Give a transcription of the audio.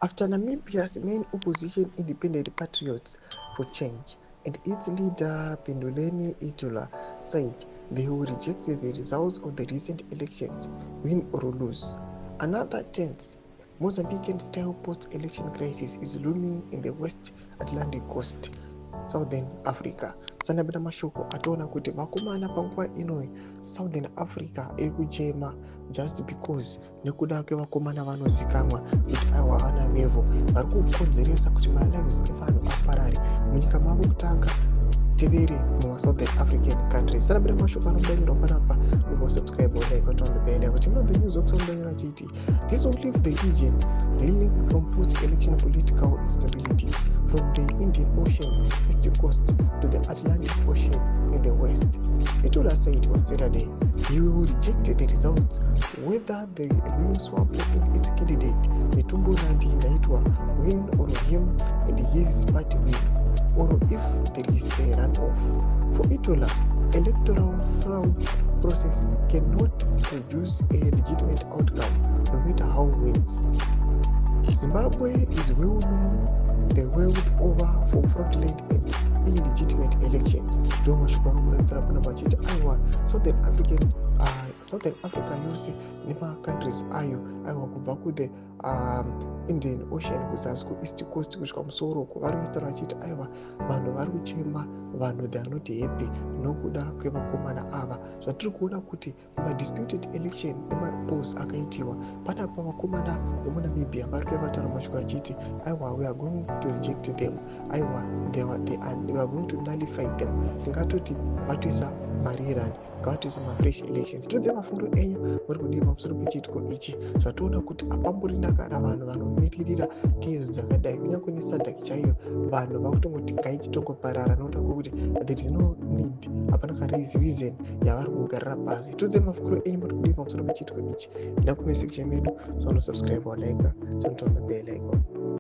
After Namibia's main opposition Independent Patriots for Change and its leader Penduleni Itula said they will reject the results of the recent elections, win or lose. Another tense Mozambican-style post-election crisis is looming in the West Atlantic coast, Southern Africa. Sanabira mashoko ataona kuti vakomana panguva inoyi Southern Africa iri kuchema just because nekuda kwevakomana vanozikamwa kuti ava vana vevo vari kukonzeresa kuti malives evanhu aparare munyika mavo kutanga tevere mumasouthern african countries. Sanabira mashoko anobanyirwa panapa subscribe or like on the bell kuti the news okusondanyira chiti this will leave the region reeling from post-election political instability from the Indian Ocean east coast to the Atlantic Ocean in the west. Itula said on Saturday he will reject the results whether the ruling swap in its candidate Netumbo Nandi Ndaitwah win or him and his party win, or if there is a runoff. For Itula, electoral fraud process cannot produce a legitimate outcome no matter how it wins. Zimbabwe is well known the world over for fraudulent and illegitimate elections. Southern Africa yose nema countries ayo aiwa kubva kude Indian Ocean kuzasi kueast coast kusvika musoro vari kuitaura vachiti aiwa vanhu vari kuchema, vanhu they are not happy nokuda kwevakomana ava. Zvatiri kuona kuti madisputed election nemapolls akaitiwa panapa vakomana vemunamibia vari kuvataura mashoko achiti aiwa we are going to reject them, aiwa they are going to nullify them. Tingatoti vatoisa marirani ngavatoisa mafresh elections. Todze mafungiro enyu muri kudii pamusoro pechiitiko ichi. Zvatoona kuti hapamborina kana vanhu vanomirira chaos dzakadai, kunyange nesadhaki chaiyo vanhu vakutongoti ngaichitongoparara nokuda kwokuti there is no need, hapana ka reason yavari kugarira pasi. Todze mafungiro enyu muri kudii pamusoro pechiitiko ichi. Ndakume section medu, so subscribe or like, so turn the bell icon.